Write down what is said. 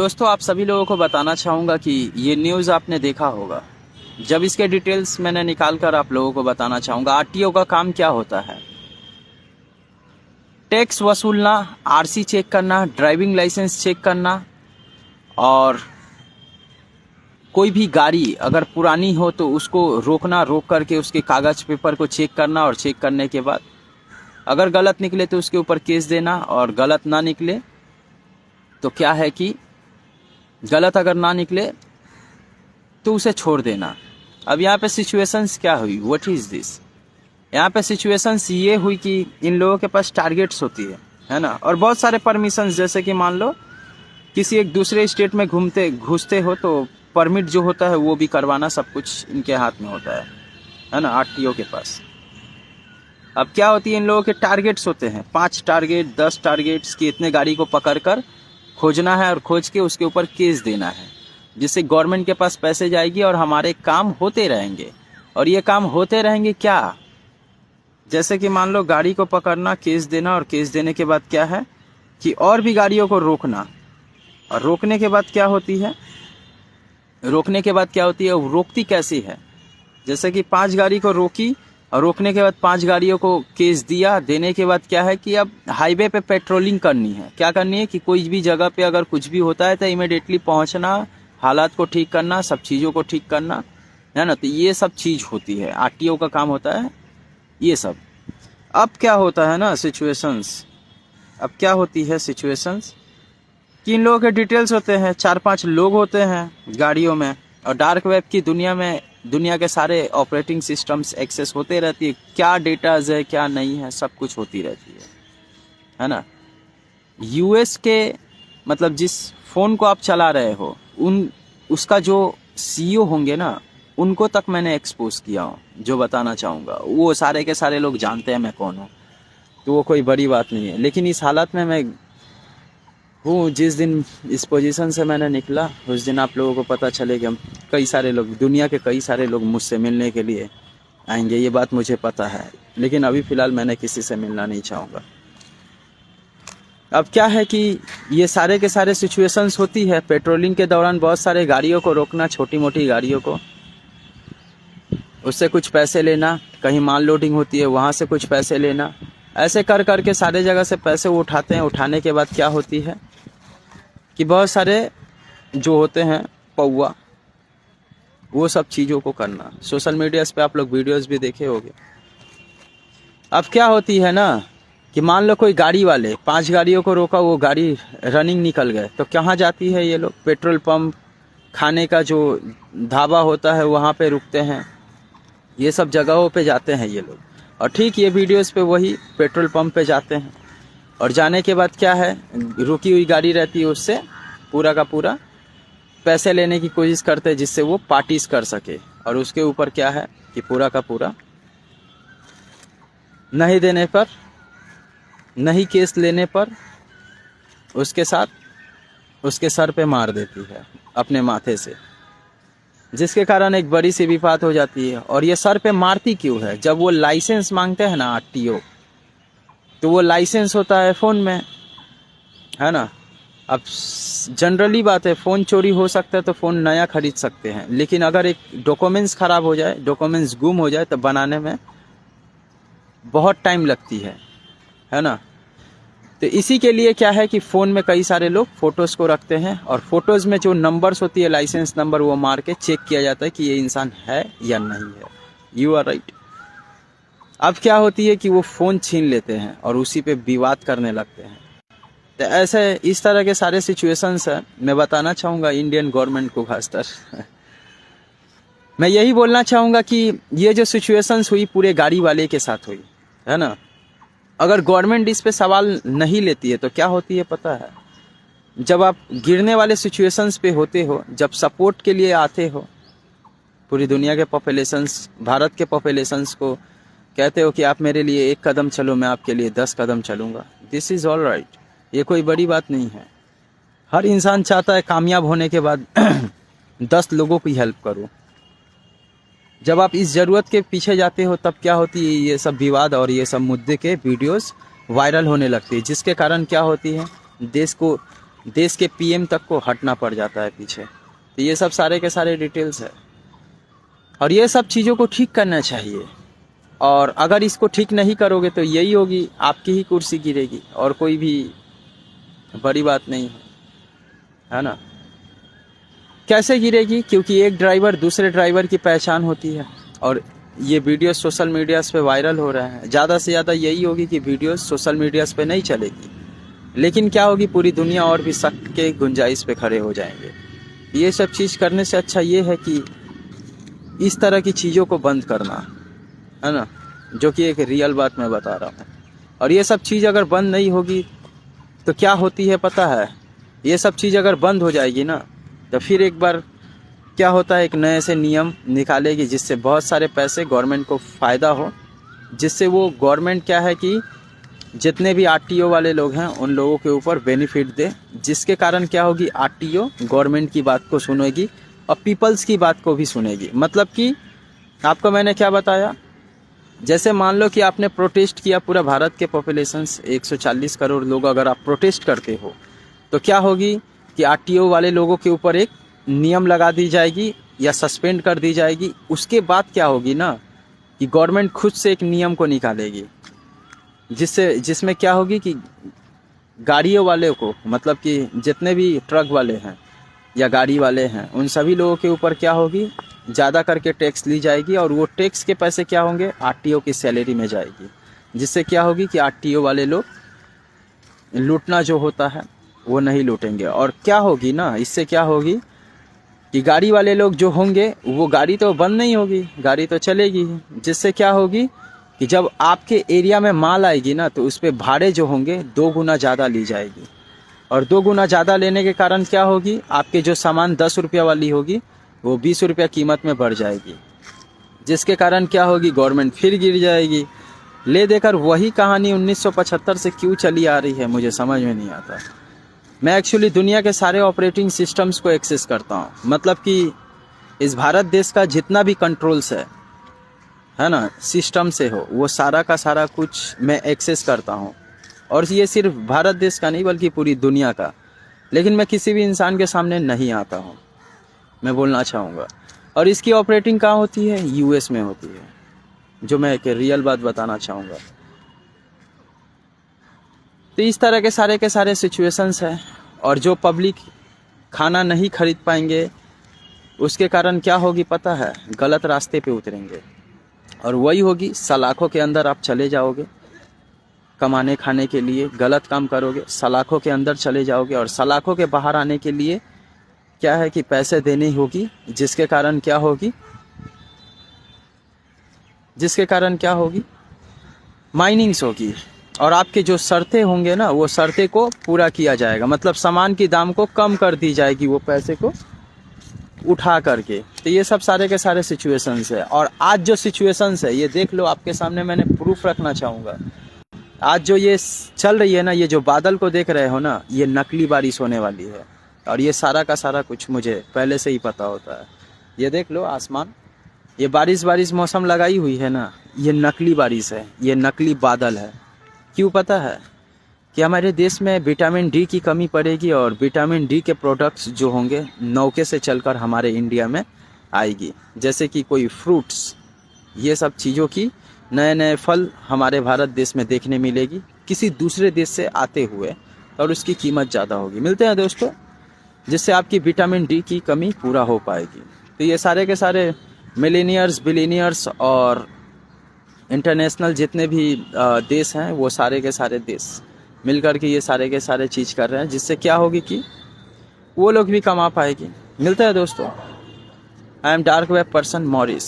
दोस्तों, आप सभी लोगों को बताना चाहूँगा कि ये न्यूज़ आपने देखा होगा। जब इसके डिटेल्स मैंने निकाल कर आप लोगों को बताना चाहूँगा। आरटीओ का काम क्या होता है? टैक्स वसूलना, आरसी चेक करना, ड्राइविंग लाइसेंस चेक करना, और कोई भी गाड़ी अगर पुरानी हो तो उसको रोकना, रोक करके उसके कागज़ पेपर को चेक करना, और चेक करने के बाद अगर गलत निकले तो उसके ऊपर केस देना, और गलत ना निकले तो क्या है कि गलत अगर ना निकले तो उसे छोड़ देना। अब यहाँ पे सिचुएशंस क्या हुई? What is this? यहाँ पे सिचुएशंस ये हुई कि इन लोगों के पास टारगेट्स होती है ना, और बहुत सारे परमिशंस, जैसे कि मान लो किसी एक दूसरे स्टेट में घुसते हो तो परमिट जो होता है वो भी करवाना, सब कुछ इनके हाथ में होता है ना, आरटीओ के पास। अब क्या होती है, इन लोगों के टारगेट्स होते हैं, 5 टारगेट 10 टारगेट्स की, इतने गाड़ी को पकड़ कर खोजना है और खोज के उसके ऊपर केस देना है, जिससे गवर्नमेंट के पास पैसे जाएगी और हमारे काम होते रहेंगे। और ये काम होते रहेंगे क्या? जैसे कि मान लो गाड़ी को पकड़ना, केस देना, और केस देने के बाद क्या है कि और भी गाड़ियों को रोकना, और रोकने के बाद क्या होती है, वो रोकती कैसी है? जैसे कि 5 गाड़ी को रोकी और रोकने के बाद 5 गाड़ियों को केस दिया। देने के बाद क्या है कि अब हाईवे पे पेट्रोलिंग करनी है। क्या करनी है कि कोई भी जगह पे अगर कुछ भी होता है तो इमीडिएटली पहुंचना, हालात को ठीक करना, सब चीज़ों को ठीक करना, है ना। तो ये सब चीज़ होती है, आरटीओ का काम होता है ये सब। अब क्या होता है ना सिचुएशंस, कि इन लोगों के डिटेल्स होते हैं, 4-5 लोग होते हैं गाड़ियों में, और डार्क वेब की दुनिया में दुनिया के सारे ऑपरेटिंग सिस्टम्स एक्सेस होते रहती है। क्या डेटाज है, क्या नहीं है, सब कुछ होती रहती है ना। यूएस के मतलब जिस फ़ोन को आप चला रहे हो, उसका जो सीईओ होंगे ना, उनको तक मैंने एक्सपोज किया हूँ। जो बताना चाहूँगा वो सारे के सारे लोग जानते हैं मैं कौन हूँ, तो वो कोई बड़ी बात नहीं है। लेकिन इस हालत में मैं हूँ, जिस दिन इस पोजीशन से मैंने निकला उस दिन आप लोगों को पता चले कि हम कई सारे लोग, दुनिया के कई सारे लोग मुझसे मिलने के लिए आएंगे, ये बात मुझे पता है। लेकिन अभी फ़िलहाल मैंने किसी से मिलना नहीं चाहूँगा। अब क्या है कि ये सारे के सारे सिचुएशंस होती है पेट्रोलिंग के दौरान, बहुत सारे गाड़ियों को रोकना, छोटी मोटी गाड़ियों को, उससे कुछ पैसे लेना, कहीं माल लोडिंग होती है वहाँ से कुछ पैसे लेना, ऐसे कर करके सारे जगह से पैसे वो उठाते हैं। उठाने के बाद क्या होती है कि बहुत सारे जो होते हैं पौवा, वो सब चीज़ों को करना। सोशल मीडिया पे आप लोग वीडियोस भी देखे होंगे। अब क्या होती है ना कि मान लो कोई गाड़ी वाले 5 गाड़ियों को रोका, वो गाड़ी रनिंग निकल गए, तो कहाँ जाती है ये लोग? पेट्रोल पंप, खाने का जो ढाबा होता है वहाँ पे रुकते हैं, ये सब जगहों पे जाते हैं ये लोग। और ठीक ये वीडियोस पे वही पेट्रोल पंप पे जाते हैं, और जाने के बाद क्या है, रुकी हुई गाड़ी रहती है उससे पूरा का पूरा पैसे लेने की कोशिश करते हैं, जिससे वो पार्टीज कर सके। और उसके ऊपर क्या है कि पूरा का पूरा नहीं देने पर, नहीं केस लेने पर उसके साथ उसके सर पे मार देती है अपने माथे से, जिसके कारण एक बड़ी सी विवाद हो जाती है। और ये सर पे मारती क्यों है? जब वो लाइसेंस मांगते हैं ना आरटीओ, तो वो लाइसेंस होता है फ़ोन में, है ना। अब जनरली बात है, फ़ोन चोरी हो सकता है तो फ़ोन नया खरीद सकते हैं, लेकिन अगर एक डॉक्यूमेंट्स ख़राब हो जाए, डॉक्यूमेंट्स गुम हो जाए, तो बनाने में बहुत टाइम लगती है ना। तो इसी के लिए क्या है कि फ़ोन में कई सारे लोग फ़ोटोज़ को रखते हैं, और फ़ोटोज़ में जो नंबर्स होती है, लाइसेंस नंबर, वो मार के चेक किया जाता है कि ये इंसान है या नहीं है। You are right. अब क्या होती है कि वो फ़ोन छीन लेते हैं और उसी पे विवाद करने लगते हैं। तो ऐसे इस तरह के सारे सिचुएशंस है। मैं बताना चाहूँगा इंडियन गवर्नमेंट को खासकर मैं यही बोलना चाहूँगा कि ये जो सिचुएशंस हुई पूरे गाड़ी वाले के साथ हुई, है ना। अगर गवर्नमेंट इस पे सवाल नहीं लेती है तो क्या होती है पता है? जब आप गिरने वाले सिचुएशंस पे होते हो, जब सपोर्ट के लिए आते हो, पूरी दुनिया के पॉपुलेशंस, भारत के पॉपुलेशंस को कहते हो कि आप मेरे लिए 1 कदम चलो, मैं आपके लिए 10 कदम चलूँगा। This is all right. ये कोई बड़ी बात नहीं है। हर इंसान चाहता है कामयाब होने के बाद 10 लोगों की हेल्प करो। जब आप इस ज़रूरत के पीछे जाते हो तब क्या होती है, ये सब विवाद और ये सब मुद्दे के वीडियोस वायरल होने लगती है, जिसके कारण क्या होती है, देश को देश के पीएम तक को हटना पड़ जाता है पीछे। तो ये सब सारे के सारे डिटेल्स है, और ये सब चीज़ों को ठीक करना चाहिए। और अगर इसको ठीक नहीं करोगे तो यही होगी, आपकी ही कुर्सी गिरेगी, और कोई भी बड़ी बात नहीं है ना। कैसे गिरेगी? क्योंकि एक ड्राइवर दूसरे ड्राइवर की पहचान होती है, और ये वीडियो सोशल मीडियाज़ पे वायरल हो रहा है। ज़्यादा से ज़्यादा यही होगी कि वीडियो सोशल मीडियाज़ पे नहीं चलेगी, लेकिन क्या होगी, पूरी दुनिया और भी शक के गुंजाइश पे खड़े हो जाएंगे। ये सब चीज़ करने से अच्छा ये है कि इस तरह की चीज़ों को बंद करना, है ना, जो कि एक रियल बात मैं बता रहा हूँ। और ये सब चीज़ अगर बंद नहीं होगी तो क्या होती है पता है? ये सब चीज़ अगर बंद हो जाएगी ना, तो फिर एक बार क्या होता है, एक नए से नियम निकालेगी जिससे बहुत सारे पैसे गवर्नमेंट को फ़ायदा हो, जिससे वो गवर्नमेंट क्या है कि जितने भी आरटीओ वाले लोग हैं उन लोगों के ऊपर बेनिफिट दे, जिसके कारण क्या होगी, आरटीओ गवर्नमेंट की बात को सुनेगी और पीपल्स की बात को भी सुनेगी। मतलब कि आपको मैंने क्या बताया, जैसे मान लो कि आपने प्रोटेस्ट किया, पूरा भारत के पॉपुलेशन 140 करोड़ लोग अगर आप प्रोटेस्ट करते हो, तो क्या होगी कि आरटीओ वाले लोगों के ऊपर एक नियम लगा दी जाएगी या सस्पेंड कर दी जाएगी। उसके बाद क्या होगी ना कि गवर्नमेंट खुद से एक नियम को निकालेगी, जिसमें क्या होगी कि गाड़ियों वाले को, मतलब कि जितने भी ट्रक वाले हैं या गाड़ी वाले हैं, उन सभी लोगों के ऊपर क्या होगी, ज़्यादा करके टैक्स ली जाएगी, और वो टैक्स के पैसे क्या होंगे, आरटीओ की सैलरी में जाएगी, जिससे क्या होगी कि आरटीओ वाले लोग लूटना जो होता है वो नहीं लूटेंगे। और क्या होगी ना, इससे क्या होगी कि गाड़ी वाले लोग जो होंगे, वो गाड़ी तो बंद नहीं होगी, गाड़ी तो चलेगी, जिससे क्या होगी कि जब आपके एरिया में माल आएगी ना, तो उस पर भाड़े जो होंगे 2 गुना ज़्यादा ली जाएगी। और 2 गुना ज़्यादा लेने के कारण क्या होगी, आपके जो सामान 10 रुपया वाली होगी वो 20 रुपया कीमत में बढ़ जाएगी, जिसके कारण क्या होगी, गवर्नमेंट फिर गिर जाएगी। ले देकर वही कहानी 1975 से क्यों चली आ रही है, मुझे समझ में नहीं आता। मैं एक्चुअली दुनिया के सारे ऑपरेटिंग सिस्टम्स को एक्सेस करता हूँ, मतलब कि इस भारत देश का जितना भी कंट्रोल्स है ना, सिस्टम से हो, वो सारा का सारा कुछ मैं एक्सेस करता हूँ। और ये सिर्फ भारत देश का नहीं बल्कि पूरी दुनिया का। लेकिन मैं किसी भी इंसान के सामने नहीं आता हूँ, मैं बोलना चाहूँगा। और इसकी ऑपरेटिंग कहाँ होती है, यूएस में होती है, जो मैं एक रियल बात बताना चाहूँगा। तो इस तरह के सारे सिचुएशंस हैं, और जो पब्लिक खाना नहीं खरीद पाएंगे उसके कारण क्या होगी पता है, गलत रास्ते पे उतरेंगे, और वही होगी, सलाखों के अंदर आप चले जाओगे कमाने खाने के लिए, गलत काम करोगे, सलाखों के अंदर चले जाओगे, और सलाखों के बाहर आने के लिए क्या है कि पैसे देनी होगी, जिसके कारण क्या होगी, माइनिंग्स होगी, और आपके जो शर्तें होंगे ना, वो शर्तें को पूरा किया जाएगा, मतलब सामान की दाम को कम कर दी जाएगी वो पैसे को उठा करके। तो ये सब सारे के सारे सिचुएशंस है। और आज जो सिचुएशंस है ये देख लो, आपके सामने मैंने प्रूफ रखना चाहूँगा। आज जो ये चल रही है ना, ये जो बादल को देख रहे हो ना, ये नकली बारिश होने वाली है, और ये सारा का सारा कुछ मुझे पहले से ही पता होता है। ये देख लो आसमान, ये बारिश मौसम लगाई हुई है ना, ये नकली बारिश है, ये नकली बादल है। क्यों पता है कि हमारे देश में विटामिन डी की कमी पड़ेगी, और विटामिन डी के प्रोडक्ट्स जो होंगे नौके से चलकर हमारे इंडिया में आएगी, जैसे कि कोई फ्रूट्स, ये सब चीज़ों की नए फल हमारे भारत देश में देखने मिलेगी किसी दूसरे देश से आते हुए, और उसकी कीमत ज़्यादा होगी। मिलते हैं दोस्तों, जिससे आपकी विटामिन डी की कमी पूरा हो पाएगी। तो ये सारे के सारे मिलेनियर्स, बिलियनियर्स और इंटरनेशनल जितने भी देश हैं, वो सारे के सारे देश मिलकर के ये सारे के सारे चीज़ कर रहे हैं, जिससे क्या होगी कि वो लोग भी कमा पाएगी। मिलते हैं दोस्तों, I am dark web person Morris.